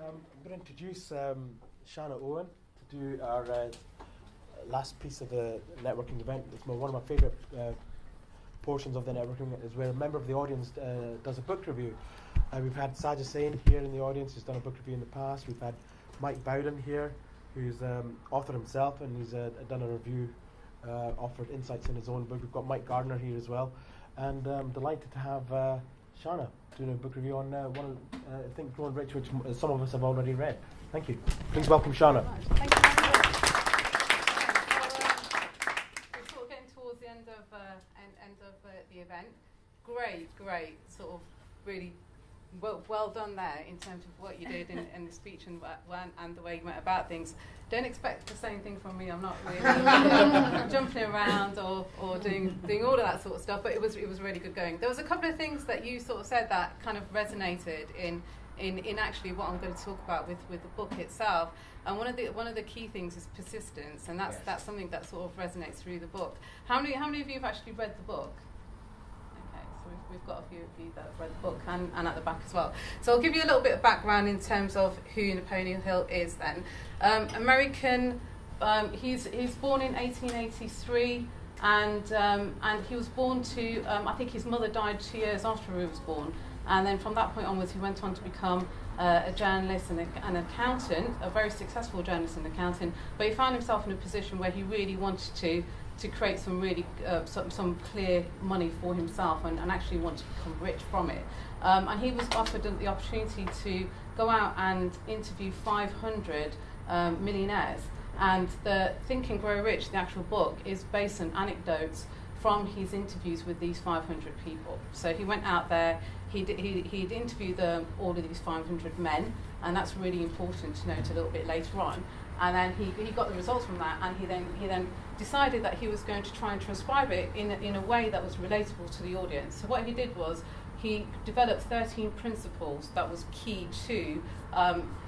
I'm going to introduce Shana Owen to do our last piece of the networking event. It's one of my favourite portions of the networking is where a member of the audience does a book review. We've had Sajid Sain here in the audience who's done a book review in the past. We've had Mike Bowden here who's author himself and he's done a review, offered insights in his own book. We've got Mike Gardner here as well. And I'm delighted to have Shana doing a book review on one of, I think, Growing Rich, which some of us have already read. Thank you. Please welcome Shana. Thank you very much. We're sort of getting towards the end of the event. Great, sort of really well done there in terms of what you did in the speech and the way you went about things. Don't expect the same thing from me. I'm not really jumping around or doing all of that sort of stuff. But it was really good going. There was a couple of things that you sort of said that kind of resonated in actually what I'm going to talk about with the book itself. And one of the key things is persistence, and that's something that sort of resonates through the book. How many of you have actually read the book? We've got a few of you that have read the book and at the back as well. So I'll give you a little bit of background in terms of who Napoleon Hill is then. American, he's born in 1883 and he was born to, I think his mother died 2 years after he was born. And then from that point onwards he went on to become a journalist and an accountant, a very successful journalist and accountant, but he found himself in a position where he really wanted to create some really some clear money for himself and actually want to become rich from it. And he was offered the opportunity to go out and interview 500 millionaires. And the Think and Grow Rich, the actual book, is based on anecdotes from his interviews with these 500 people. So he went out there, he'd interviewed all of these 500 men, and that's really important to note a little bit later on. And then he got the results from that, and he then decided that he was going to try and transcribe it in a way that was relatable to the audience. So what he did was he developed 13 principles that was key to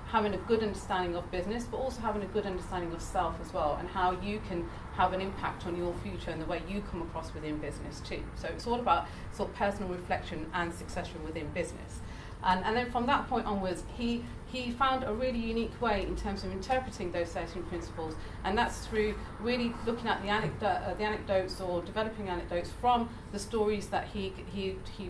having a good understanding of business, but also having a good understanding of self as well, and how you can have an impact on your future and the way you come across within business too. So it's all about sort of personal reflection and succession within business. And then from that point onwards, he found a really unique way in terms of interpreting those 13 principles, and that's through really looking at the anecdotes or developing anecdotes from the stories that he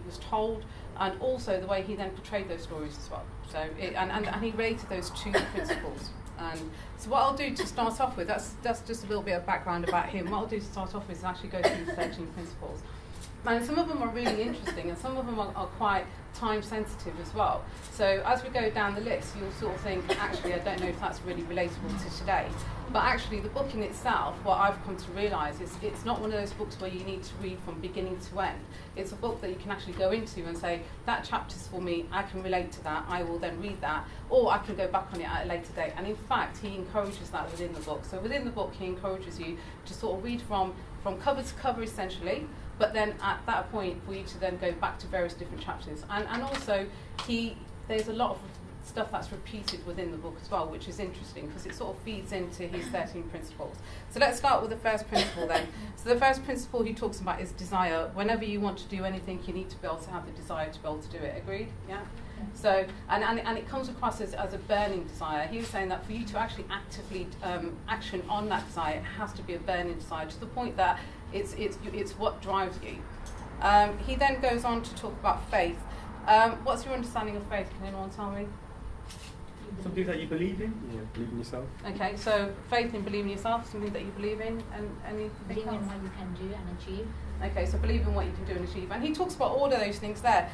was told, and also the way he then portrayed those stories as well. So and he related those two principles. And so what I'll do to start off with, that's just a little bit of background about him. What I'll do to start off with is actually go through the 13 principles. And some of them are really interesting, and some of them are quite time sensitive as well. So as we go down the list, you'll sort of think, actually, I don't know if that's really relatable to today. But actually, the book in itself, what I've come to realise is it's not one of those books where you need to read from beginning to end. It's a book that you can actually go into and say, that chapter's for me, I can relate to that, I will then read that, or I can go back on it at a later date. And in fact, he encourages that within the book. So within the book, he encourages you to sort of read from cover to cover, essentially, but then at that point for you to then go back to various different chapters. And also there's a lot of stuff that's repeated within the book as well, which is interesting because it sort of feeds into his 13 principles. So let's start with the first principle then. So the first principle he talks about is desire. Whenever you want to do anything, you need to be able to have the desire to be able to do it. Agreed? Yeah? So, and it comes across as a burning desire. He was saying that for you to actually actively action on that desire, it has to be a burning desire to the point that it's what drives you. He then goes on to talk about faith. What's your understanding of faith? Can anyone tell me? Something that you believe in? Yeah, believe in yourself. Okay, so faith in believing yourself, something that you believe in, and anything believe else? in what you can do and achieve. Okay, so believe in what you can do and achieve. And he talks about all of those things there.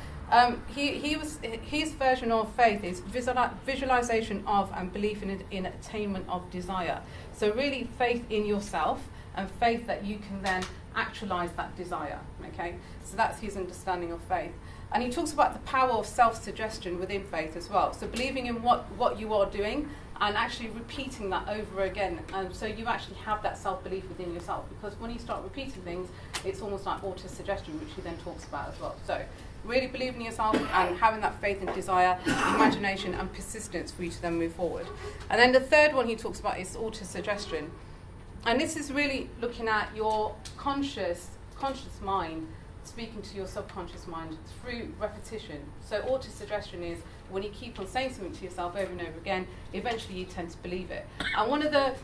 His version of faith is visualization of and belief in attainment of desire. So really faith in yourself and faith that you can then actualize that desire. Okay, so that's his understanding of faith. And he talks about the power of self-suggestion within faith as well. So believing in what you are doing and actually repeating that over again. And so you actually have that self-belief within yourself, because when you start repeating things, it's almost like auto-suggestion, which he then talks about as well. So really believing in yourself and having that faith and desire, imagination and persistence for you to then move forward. And then the third one he talks about is auto-suggestion. And this is really looking at your conscious mind speaking to your subconscious mind through repetition. So auto-suggestion is when you keep on saying something to yourself over and over again, eventually you tend to believe it. And one of the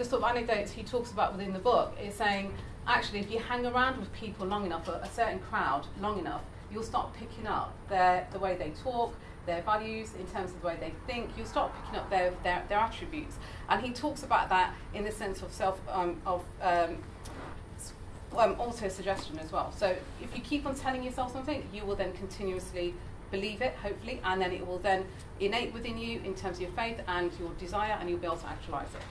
sort of anecdotes he talks about within the book is saying, actually, if you hang around with people long enough, a certain crowd long enough, you'll start picking up the way they talk, their values, in terms of the way they think. You'll start picking up their attributes. And he talks about that in the sense of auto-suggestion as well. So if you keep on telling yourself something, you will then continuously believe it, hopefully, and then it will then innate within you in terms of your faith and your desire, and you'll be able to actualize it.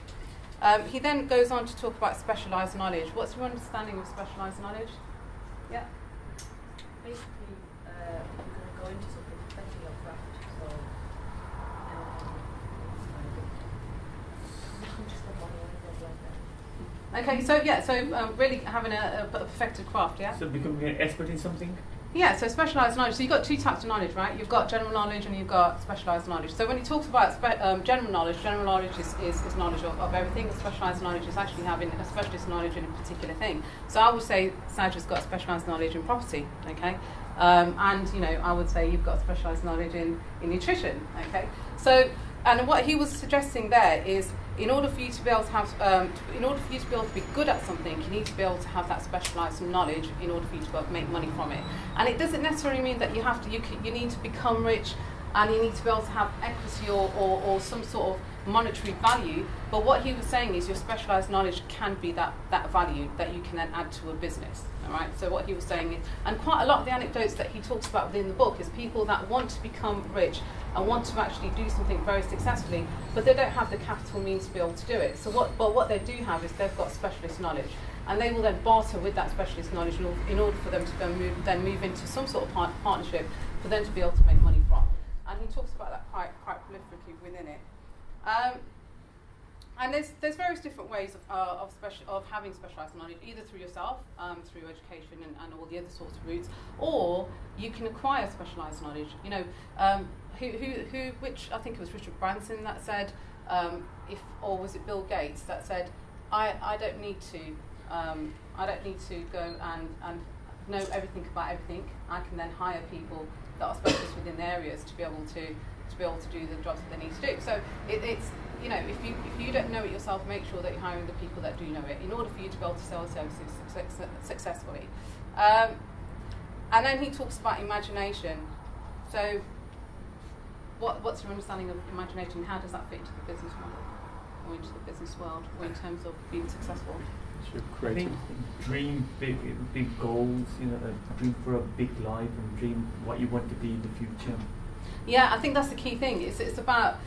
He then goes on to talk about specialized knowledge. What's your understanding of specialized knowledge? Yeah? Basically, you're going to go into something affecting your craft. So, Okay, so yeah, really having a perfected craft, yeah? So becoming an expert in something? Yeah, so specialised knowledge. So you've got two types of knowledge, right? You've got general knowledge and you've got specialised knowledge. So when he talks about general knowledge is knowledge of everything. Specialised knowledge is actually having a specialist knowledge in a particular thing. So I would say Saj has got specialised knowledge in property, okay? And, you know, I would say you've got specialised knowledge in nutrition, okay? So, and what he was suggesting there is, in order for you to be able to have, in order for you to be able to be good at something, you need to be able to have that specialised knowledge in order for you to be able to make money from it. And it doesn't necessarily mean that you have to. You need to become rich, and you need to be able to have equity or some sort of monetary value. But what he was saying is your specialised knowledge can be that value that you can then add to a business. All right. So what he was saying is, and quite a lot of the anecdotes that he talks about within the book is people that want to become rich and want to actually do something very successfully, but they don't have the capital means to be able to do it. So what they do have is they've got specialist knowledge, and they will then barter with that specialist knowledge in order for them to then move into some sort of partnership for them to be able to make money from. And he talks about that quite prolifically within it. And there's various different ways of having specialised knowledge, either through yourself, through education and all the other sorts of routes, or you can acquire specialised knowledge. You know, which I think it was Richard Branson that said, or was it Bill Gates that said, I don't need to go and know everything about everything. I can then hire people that are specialists within the areas to be able to do the jobs that they need to do. So it's, you know, if you don't know it yourself, make sure that you're hiring the people that do know it in order for you to be able to sell services successfully. And then he talks about imagination. So what's your understanding of imagination? How does that fit into the business model or into the business world or in terms of being successful? I think dream big goals, you know, dream for a big life and dream what you want to be in the future. Yeah, I think that's the key thing. It's about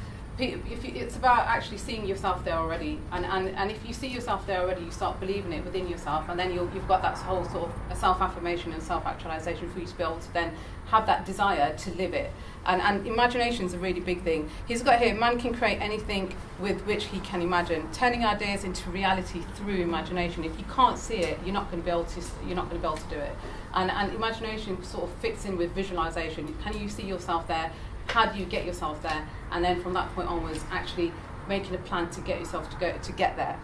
it's about actually seeing yourself there already, and if you see yourself there already, you start believing it within yourself, and then you've got that whole sort of self-affirmation and self-actualization for you to be able to then have that desire to live it. And imagination is a really big thing. He's got here, man can create anything with which he can imagine, turning ideas into reality through imagination. If you can't see it, you're not going to be able to do it. And imagination sort of fits in with visualization. Can you see yourself there? How do you get yourself there? And then from that point onwards, actually making a plan to get yourself to get there.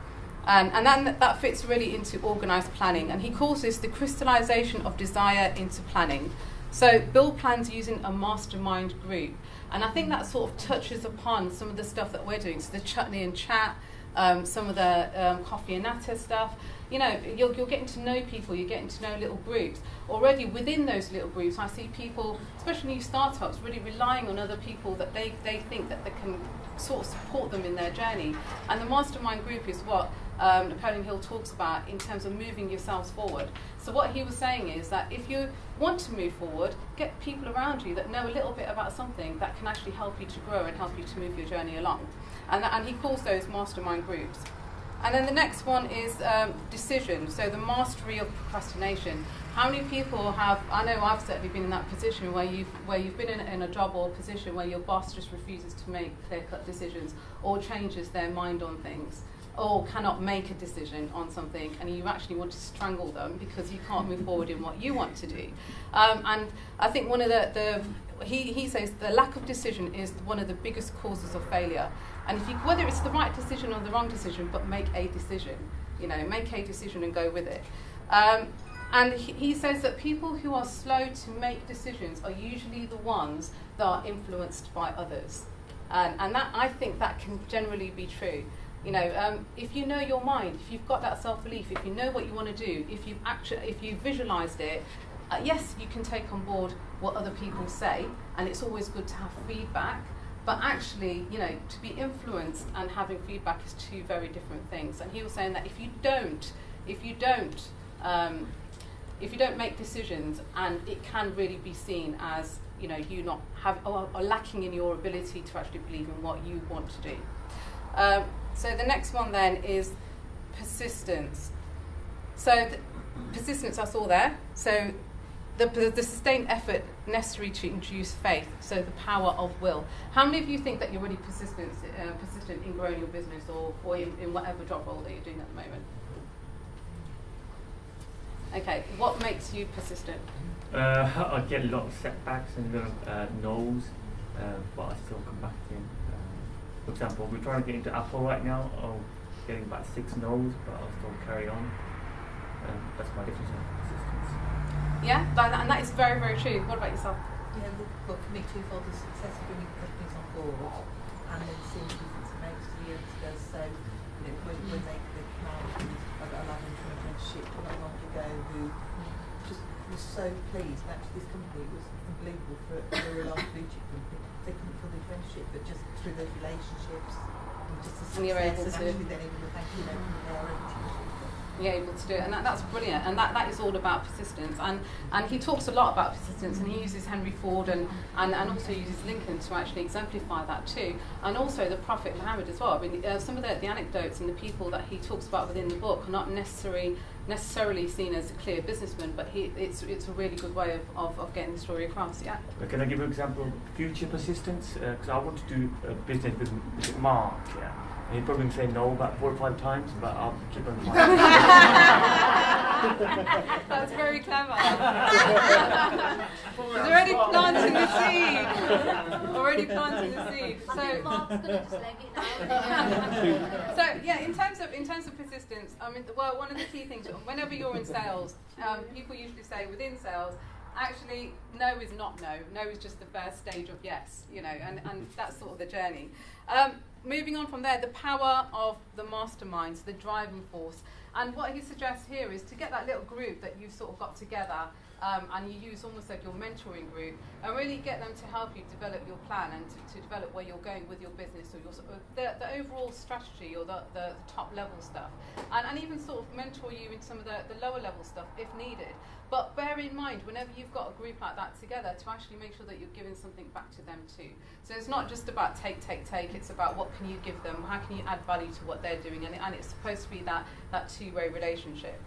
And then that fits really into organised planning. And he calls this the crystallization of desire into planning. So build plans using a mastermind group. And I think that sort of touches upon some of the stuff that we're doing. So the chutney and chat, some of the coffee and natter stuff. You know, you're getting to know people, you're getting to know little groups. Already within those little groups, I see people, especially new startups, really relying on other people that they think that they can sort of support them in their journey. And the mastermind group is what Napoleon Hill talks about in terms of moving yourselves forward. So what he was saying is that if you want to move forward, get people around you that know a little bit about something that can actually help you to grow and help you to move your journey along. And he calls those mastermind groups. And then the next one is decision, so the mastery of procrastination. How many people have, I know I've certainly been in that position where you've been in a job or a position where your boss just refuses to make clear-cut decisions or changes their mind on things or cannot make a decision on something, and you actually want to strangle them because you can't move forward in what you want to do. And I think one of he says the lack of decision is one of the biggest causes of failure. And whether it's the right decision or the wrong decision, but make a decision, you know, make a decision and go with it. And he says that people who are slow to make decisions are usually the ones that are influenced by others. And that, I think that can generally be true. You know, if you know your mind, if you've got that self-belief, if you know what you want to do, if you've visualised it, yes, you can take on board what other people say, and it's always good to have feedback. But actually, you know, to be influenced and having feedback is two very different things. And he was saying that if you don't make decisions, and it can really be seen as, you know, you not have or lacking in your ability to actually believe in what you want to do. So the next one then is persistence. So persistence, that's all there. So the sustained effort necessary to induce faith. So the power of will. How many of you think that you're really persistent in growing your business or in whatever job role that you're doing at the moment? Okay, what makes you persistent? I get a lot of setbacks and no's, but I still come back in. For example, we're trying to get into Apple right now. I'm getting about 6 no's, but I'll still carry on. That's my definition of persistence. Yeah, and that is very, very true. What about yourself? Yeah, well, for me, twofold is success of bringing companies on board and then seeing the difference it makes to the youngsters. So, you know, when they come out, I've got a lad in from apprenticeship not long ago who just was so pleased. And actually, this company was unbelievable for a large blue chip company. They couldn't fill the apprenticeship, but just through those relationships and just the And you're able success, to- actually then able to thank you know, from their apprenticeship. You're able to do it, and that's brilliant, and that is all about persistence, and he talks a lot about persistence, and he uses Henry Ford and also uses Lincoln to actually exemplify that too, and also the Prophet Muhammad as well. I mean, some of the anecdotes and the people that he talks about within the book are not necessarily seen as a clear businessman, but it's a really good way of getting the story across. Yeah. Can I give you an example of future persistence? Because I want to do a business with Mark, yeah. And he'd probably say no about 4 or 5 times, but I'll keep on trying. That's very clever. He's already planting the seed. Already planting the seed. I think Mark's going to just leg it now. So yeah, in terms of persistence, I mean, well, one of the key things, whenever you're in sales, people usually say within sales, actually, no is not no. No is just the first stage of yes, you know, and that's sort of the journey. Moving on from there, the power of the masterminds, the driving force. And what he suggests here is to get that little group that you've sort of got together, and you use almost like your mentoring group, and really get them to help you develop your plan and to develop where you're going with your business, or the overall strategy, or the top level stuff, and even sort of mentor you in some of the lower level stuff if needed. But bear in mind, whenever you've got a group like that together, to actually make sure that you're giving something back to them too. So it's not just about take, it's about what can you give them, how can you add value to what they're doing, and it's supposed to be that two-way relationship.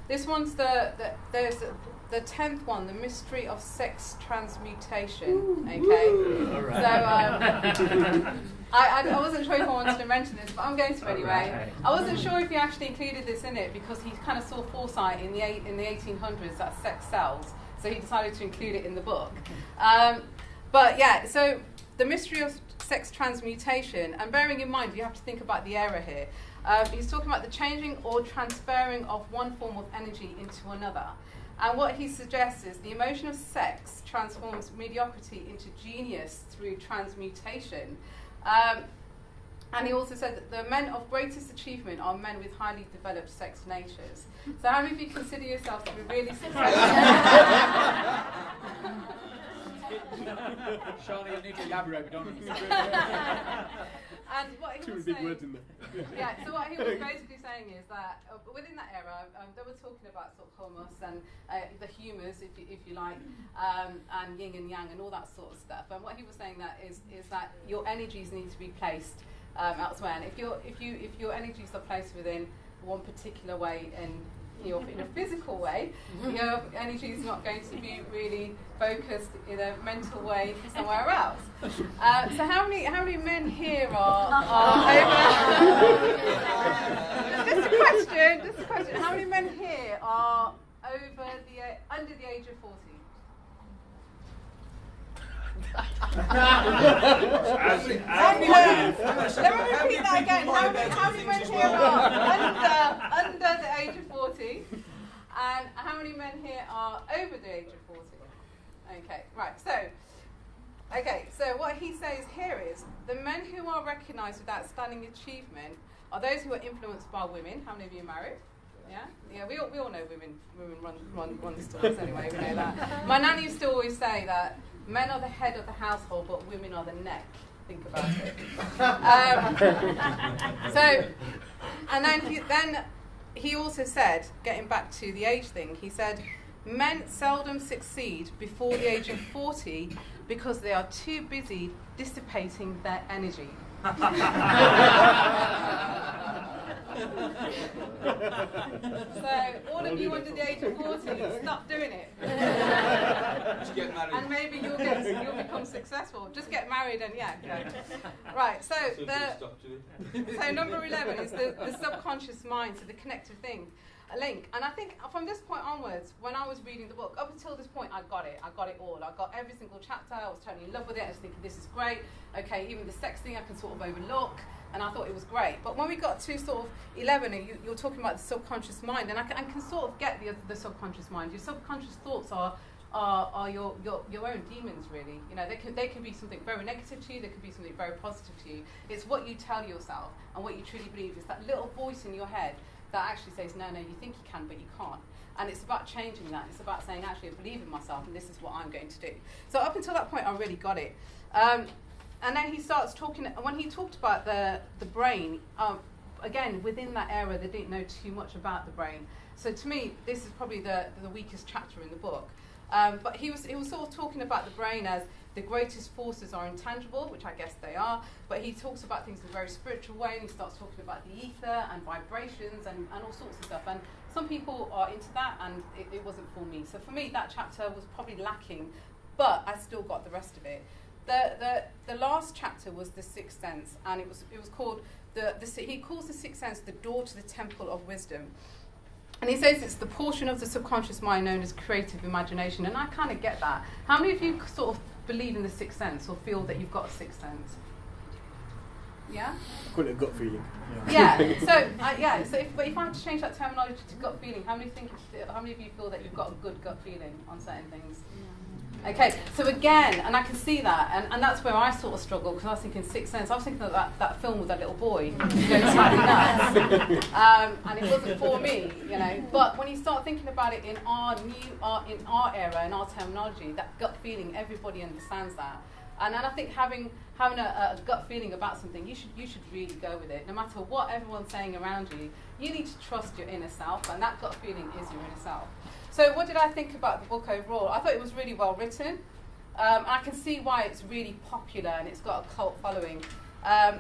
This one's there's the 10th one, the mystery of sex transmutation. Okay, so I wasn't sure if I wanted to mention this, but I'm going to anyway. I wasn't sure if he actually included this in it because he kind of saw foresight in the 1800s that sex sells, so he decided to include it in the book. But yeah, so the mystery of sex transmutation, and bearing in mind you have to think about the era here. He's talking about the changing or transferring of one form of energy into another. And what he suggests is the emotion of sex transforms mediocrity into genius through transmutation. And he also said that the men of greatest achievement are men with highly developed sex natures. So how many of you consider yourself to be really successful? Shana, you need to elaborate, we don't understand. And what he was Too many big saying, words in there. yeah, so what he was basically saying is that within that era, they were talking about sort of homos and the humours, if you like, and yin and yang and all that sort of stuff. And what he was saying that is that your energies need to be placed elsewhere. And if your energies are placed within one particular way in a physical way, your energy is not going to be really focused in a mental way somewhere else. So how many men here are over? Just a question. How many men here are under the age of 40? Let me repeat that again. How many men here are under the age of 40? And how many men here are over the age of 40? Okay, right. So what he says here is the men who are recognised with outstanding achievement are those who are influenced by women. How many of you are married? Yeah. We all know women run the stores anyway. We know that. My nan used to always say that men are the head of the household, but women are the neck. Think about it. And then he also said, getting back to the age thing, he said, men seldom succeed before the age of 40 because they are too busy dissipating their energy. So all of you under the age of 40, stop doing it. Just get married. And maybe you'll become successful. Just get married and Right, so number 11 is the subconscious mind, so the connective link. And I think from this point onwards, when I was reading the book, up until this point, I got it all. I got every single chapter. I was totally in love with it. I was thinking, this is great. Okay, even the sex thing I can sort of overlook. And I thought it was great. But when we got to sort of 11, you're talking about the subconscious mind, and I can sort of get the subconscious mind. Your subconscious thoughts are your own demons, really. You know, they can be something very negative to you. They can be something very positive to you. It's what you tell yourself and what you truly believe. It's that little voice in your head that actually says, no, you think you can, but you can't. And it's about changing that. It's about saying, actually, I believe in myself, and this is what I'm going to do. So up until that point, I really got it. And then he starts talking, when he talked about the brain, again, within that era, they didn't know too much about the brain. So to me, this is probably the weakest chapter in the book. But he was sort of talking about the brain as the greatest forces are intangible, which I guess they are, but he talks about things in a very spiritual way, and he starts talking about the ether and vibrations and all sorts of stuff. And some people are into that, and it wasn't for me. So for me, that chapter was probably lacking, but I still got the rest of it. The last chapter was the sixth sense, and it was called he calls the sixth sense the door to the temple of wisdom. And he says it's the portion of the subconscious mind known as creative imagination, and I kind of get that. How many of you sort of believe in the sixth sense or feel that you've got a sixth sense? Yeah? I call it a gut feeling. Yeah. So if I had to change that terminology to gut feeling, how many of you feel that you've got a good gut feeling on certain things? Okay, so again, and I can see that, and that's where I sort of struggle, because I was thinking Sixth Sense. I was thinking of that film with that little boy going slightly nuts, and it wasn't for me, you know. But when you start thinking about it in our era, in our terminology, that gut feeling, everybody understands that. And I think having a gut feeling about something, you should really go with it. No matter what everyone's saying around you, you need to trust your inner self, and that gut feeling is your inner self. So what did I think about the book overall? I thought it was really well written. I can see why it's really popular and it's got a cult following. I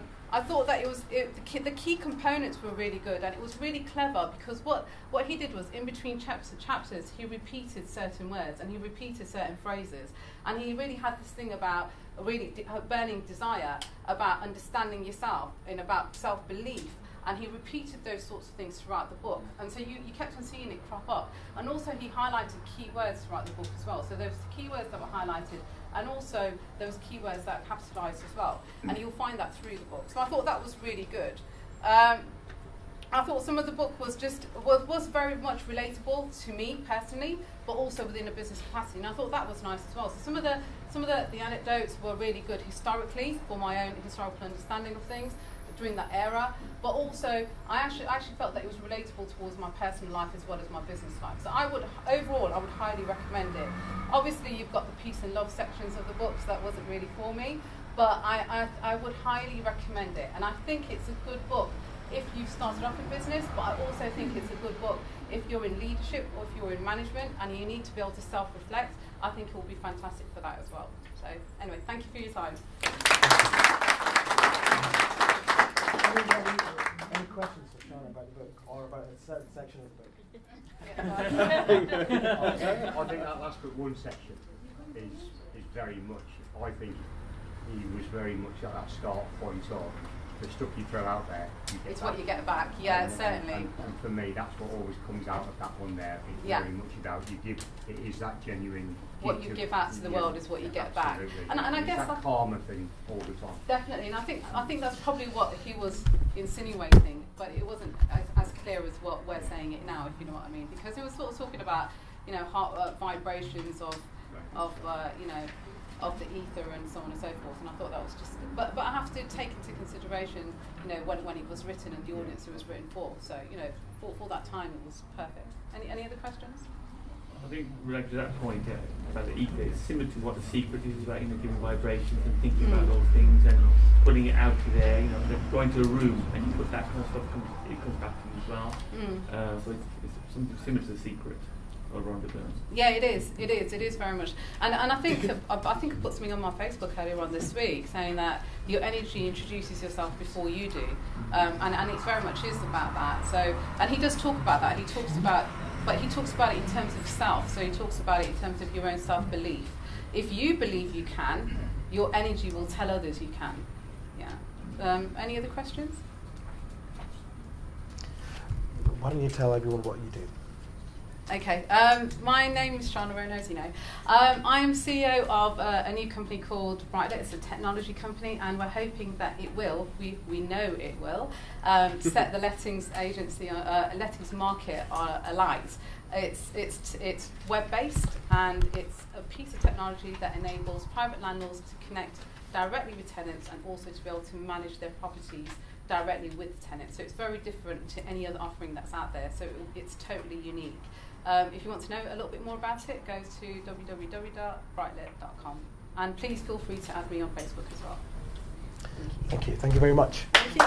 thought that the key components were really good, and it was really clever, because what he did was, in between chapters, he repeated certain words and he repeated certain phrases, and he really had this thing about a really burning desire about understanding yourself and about self-belief. And he repeated those sorts of things throughout the book. And so you kept on seeing it crop up. And also he highlighted key words throughout the book as well. So there was key words that were highlighted, and also there was key words that capitalized as well. And you'll find that through the book. So I thought that was really good. I thought some of the book was very much relatable to me personally, but also within a business capacity. And I thought that was nice as well. So some of the anecdotes were really good historically, for my own historical understanding of things during that era, but also I actually felt that it was relatable towards my personal life as well as my business life. So I would highly recommend it. Obviously, you've got the peace and love sections of the books that wasn't really for me, but I would highly recommend it. And I think it's a good book if you've started off in business, but I also think it's a good book if you're in leadership or if you're in management and you need to be able to self-reflect. I think it will be fantastic for that as well. So anyway, thank you for your time. Any questions for Shana about the book or about a certain section of the book? I think that last book, one section, is very much, I think he was very much at that start point of the stuff you throw out there. It's what you get back, yeah, certainly. And for me, that's what always comes out of that one there. It's very much about it is that genuine. What you give out to the world is what you get back. And I guess that karma thing all the time. Definitely, and I think that's probably what he was insinuating. but it wasn't as clear as what we're saying it now, if you know what I mean. Because it was sort of talking about, you know, heart vibrations of you know, of the ether and so on and so forth. And I thought that was just, but I have to take into consideration, you know, when it was written and the audience it was written for. So, you know, for that time it was perfect. Any other questions? I think related to that point about the ether, it's similar to what The Secret is about, you know, giving vibrations and thinking about those things and putting it out there, you know, going to a room and you put that kind of stuff, it comes back to you as well. So it's something similar to The Secret. Yeah, it is very much, and I think I put something on my Facebook earlier on this week saying that your energy introduces yourself before you do, and it very much is about that. So, and he does talk about that. He talks about it in terms of self. So he talks about it in terms of your own self-belief. If you believe you can, your energy will tell others you can. Yeah. Any other questions? Why don't you tell everyone what you do? Okay, my name is Shana Owen, as you know. I am CEO of a new company called Brightlet. It's a technology company, and we're hoping that it will, we know it will, set the lettings agency, lettings market alight. It's web-based, and it's a piece of technology that enables private landlords to connect directly with tenants and also to be able to manage their properties directly with tenants. So it's very different to any other offering that's out there. So it's totally unique. If you want to know a little bit more about it, go to www.brightlet.com. And please feel free to add me on Facebook as well. Thank you. Thank you very much. Thank you.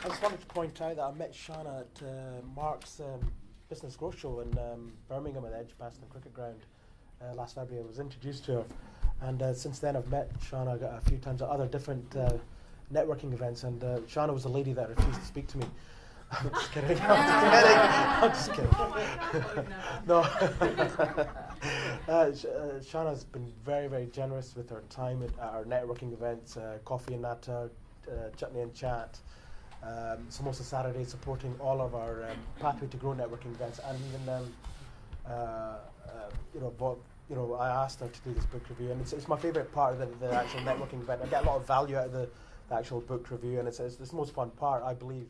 I just wanted to point out that I met Shana at Mark's Business Growth Show in Birmingham at Edgbaston Cricket Ground last February. I was introduced to her. And since then I've met Shana a few times at other different networking events. And Shana was a lady that refused to speak to me. I'm just kidding. I'm just kidding. No. Shana's been very, very generous with her time at our networking events, Coffee and Natter, Chutney and Chat, Samosa Saturday, supporting all of our Pathway2Grow networking events, and even I asked her to do this book review, and it's my favourite part of the actual networking event. I get a lot of value out of the actual book review, and it's the most fun part, I believe.